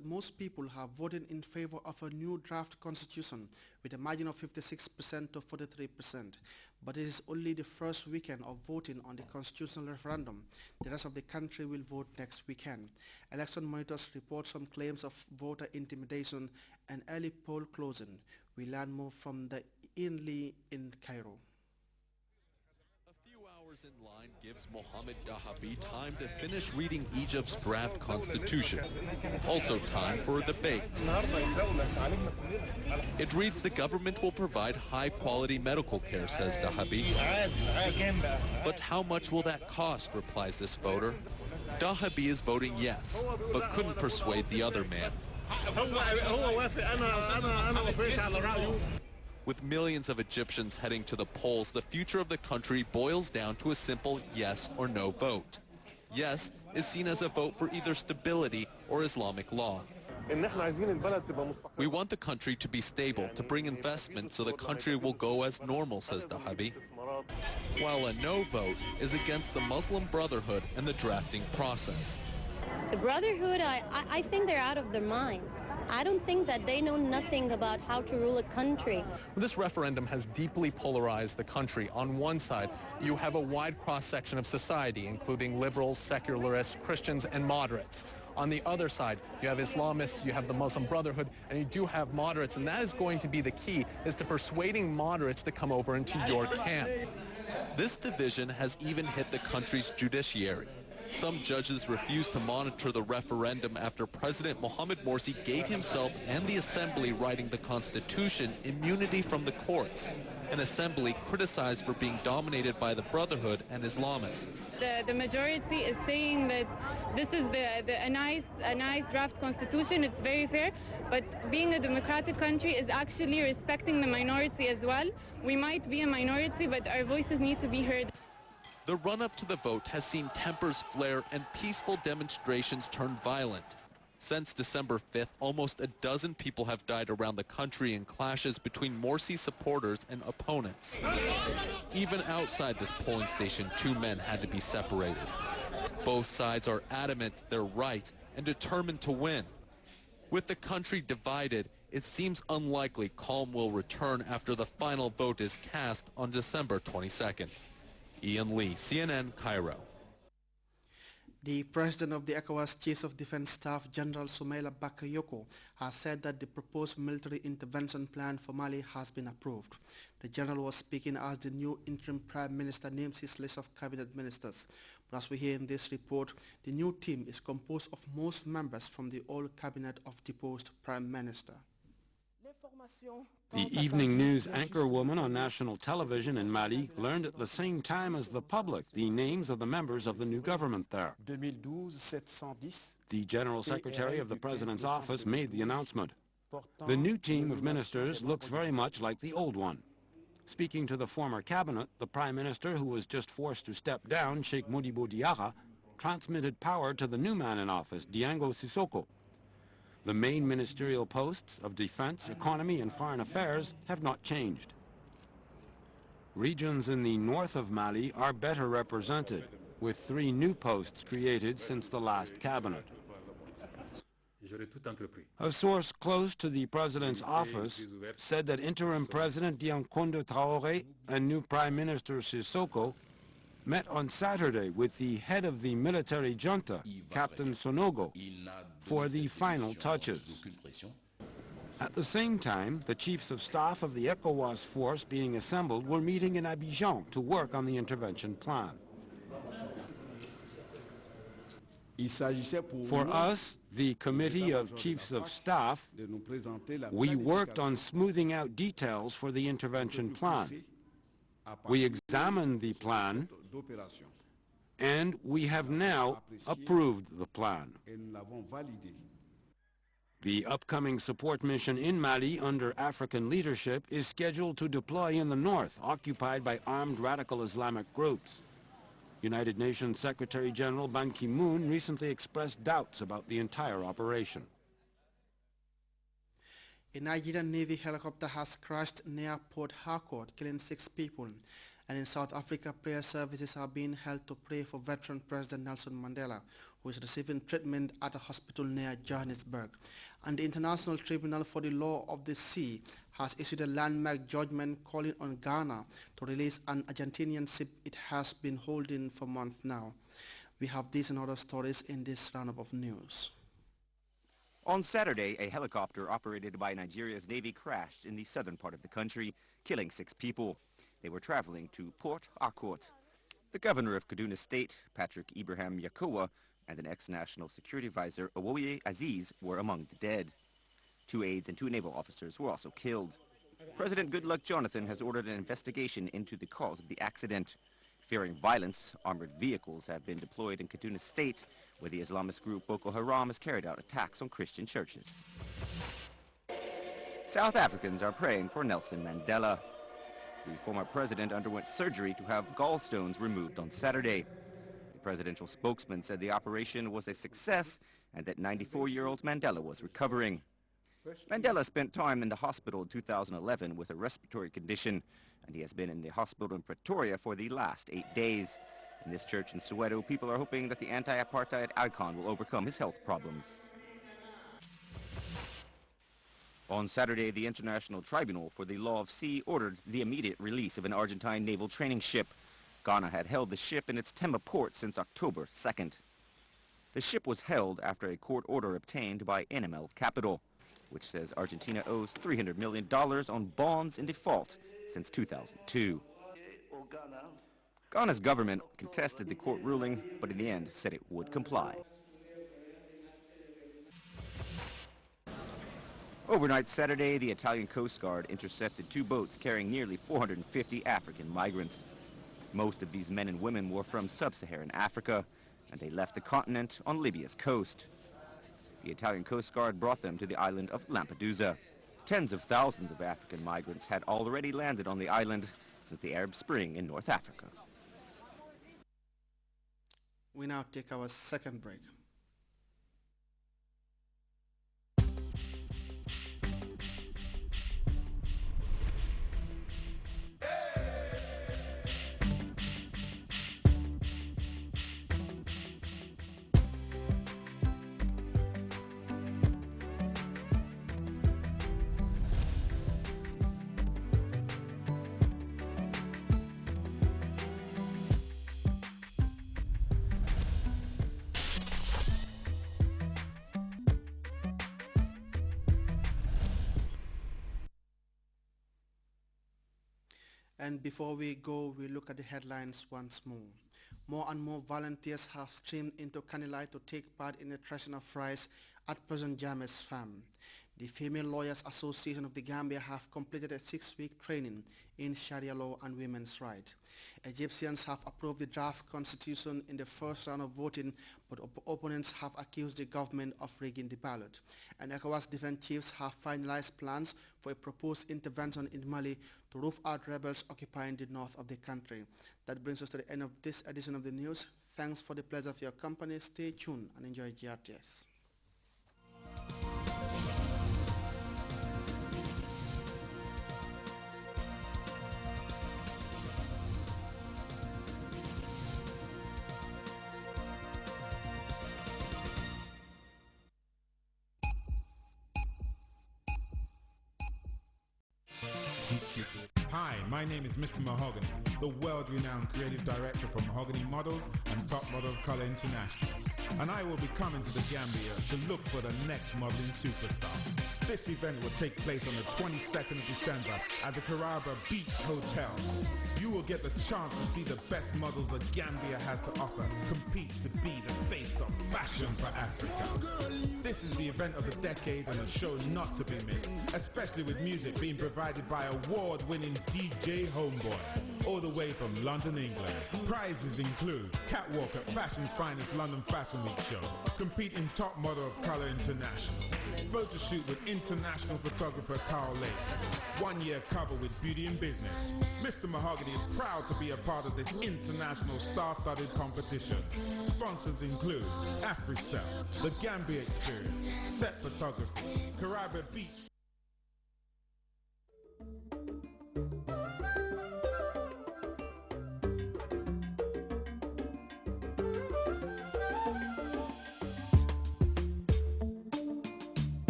that most people have voted in favor of a new draft constitution with a margin of 56% to 43%. But it is only the first weekend of voting on the constitutional referendum. The rest of the country will vote next weekend. Election monitors report some claims of voter intimidation and early poll closing. We learn more from the Ian Lee in Cairo. In line gives Mohamed Dahabi time to finish reading Egypt's draft constitution. Also time for a debate. It reads the government will provide high-quality medical care, says Dahabi. But how much will that cost, replies this voter. Dahabi is voting yes, but couldn't persuade the other man. With millions of Egyptians heading to the polls, the future of the country boils down to a simple yes or no vote. Yes is seen as a vote for either stability or Islamic law. We want the country to be stable, to bring investment so the country will go as normal, says Dahabi. While a no vote is against the Muslim Brotherhood and the drafting process. The Brotherhood, I think they're out of their mind. I don't think that they know nothing about how to rule a country. This referendum has deeply polarized the country. On one side, you have a wide cross-section of society, including liberals, secularists, Christians, and moderates. On the other side, you have Islamists, you have the Muslim Brotherhood, and you do have moderates. And that is going to be the key, is to persuading moderates to come over into your camp. This division has even hit the country's judiciary. Some judges refused to monitor the referendum after President Mohamed Morsi gave himself and the assembly writing the Constitution immunity from the courts, an assembly criticized for being dominated by the Brotherhood and Islamists. The majority is saying that this is a nice draft constitution, it's very fair, but being a democratic country is actually respecting the minority as well. We might be a minority, but our voices need to be heard. The run-up to the vote has seen tempers flare and peaceful demonstrations turn violent. Since December 5th, almost a dozen people have died around the country in clashes between Morsi supporters and opponents. Even outside this polling station, 2 men had to be separated. Both sides are adamant they're right and determined to win. With the country divided, it seems unlikely calm will return after the final vote is cast on December 22nd. Ian Lee, CNN, Cairo. The president of the ECOWAS Chief of Defense Staff, General Soumaïla Bakayoko, has said that the proposed military intervention plan for Mali has been approved. The general was speaking as the new interim prime minister names his list of cabinet ministers. But as we hear in this report, the new team is composed of most members from the old cabinet of deposed prime minister. The evening news anchorwoman on national television in Mali learned at the same time as the public the names of the members of the new government there. The General Secretary of the President's office made the announcement. The new team of ministers looks very much like the old one. Speaking to the former cabinet, the Prime Minister, who was just forced to step down, Sheikh Modibo Diarra, transmitted power to the new man in office, Diango Sissoko. The main ministerial posts of defense, economy, and foreign affairs have not changed. Regions in the north of Mali are better represented, with 3 new posts created since the last cabinet. A source close to the president's office said that interim President Diankondo Traoré and new Prime Minister Sissoko met on Saturday with the head of the military junta, Captain Sonogo, for the final touches. At the same time, the chiefs of staff of the ECOWAS force being assembled were meeting in Abidjan to work on the intervention plan. For us, the Committee of Chiefs of Staff, we worked on smoothing out details for the intervention plan. We examined the plan, and we have now approved the plan. The upcoming support mission in Mali under African leadership is scheduled to deploy in the north, occupied by armed radical Islamic groups. United Nations Secretary General Ban Ki-moon recently expressed doubts about the entire operation. A Nigerian Navy helicopter has crashed near Port Harcourt, killing 6 people. And in South Africa, prayer services are being held to pray for veteran President Nelson Mandela, who is receiving treatment at a hospital near Johannesburg. And the International Tribunal for the Law of the Sea has issued a landmark judgment calling on Ghana to release an Argentinian ship it has been holding for months now. We have these and other stories in this roundup of news. On Saturday, a helicopter operated by Nigeria's Navy crashed in the southern part of the country, killing 6 people. They were traveling to Port Harcourt. The governor of Kaduna State, Patrick Ibrahim Yakowa, and an ex-national security advisor, Owoye Aziz, were among the dead. 2 aides and 2 naval officers were also killed. President Goodluck Jonathan has ordered an investigation into the cause of the accident. Fearing violence, armored vehicles have been deployed in Kaduna State, where the Islamist group Boko Haram has carried out attacks on Christian churches. South Africans are praying for Nelson Mandela. The former president underwent surgery to have gallstones removed on Saturday. The presidential spokesman said the operation was a success and that 94-year-old Mandela was recovering. Mandela spent time in the hospital in 2011 with a respiratory condition, and he has been in the hospital in Pretoria for the last 8 days. In this church in Soweto, people are hoping that the anti-apartheid icon will overcome his health problems. On Saturday, the International Tribunal for the Law of Sea ordered the immediate release of an Argentine naval training ship. Ghana had held the ship in its Tema port since October 2nd. The ship was held after a court order obtained by NML Capital, which says Argentina owes $300 million on bonds in default since 2002. Ghana's government contested the court ruling, but in the end said it would comply. Overnight Saturday, the Italian Coast Guard intercepted 2 boats carrying nearly 450 African migrants. Most of these men and women were from sub-Saharan Africa, and they left the continent on Libya's coast. The Italian Coast Guard brought them to the island of Lampedusa. Tens of thousands of African migrants had already landed on the island since the Arab Spring in North Africa. We now take our second break. And before we go, we look at the headlines once more. More and more volunteers have streamed into Kanilai to take part in the threshing of rice at President Jammeh's farm. The Female Lawyers Association of the Gambia have completed a 6-week training in Sharia law and women's rights. Egyptians have approved the draft constitution in the first round of voting, but opponents have accused the government of rigging the ballot. And ECOWAS defense chiefs have finalized plans for a proposed intervention in Mali to roof out rebels occupying the north of the country. That brings us to the end of this edition of the news. Thanks for the pleasure of your company. Stay tuned and enjoy GRTS. Hi, my name is Mr. Mahogany, the world-renowned creative director for Mahogany Models and Top Model of Color International. And I will be coming to the Gambia to look for the next modeling superstar. This event will take place on the 22nd of December at the Caraba Beach Hotel. You will get the chance to see the best models that Gambia has to offer, compete to be the face of fashion for Africa. This is the event of the decade and a show not to be missed, especially with music being provided by award-winning DJ Homeboy, all the way from London, England. Prizes include catwalk at Fashion's finest London Fashion Week show, compete in Top Model of Color International, photo shoot with international photographer Carl Lake, 1-year cover with Beauty and Business. Mr. Mahogany is proud to be a part of this international star-studded competition. Sponsors include AfriCell, The Gambia Experience, Set Photography, Caribbean Beach.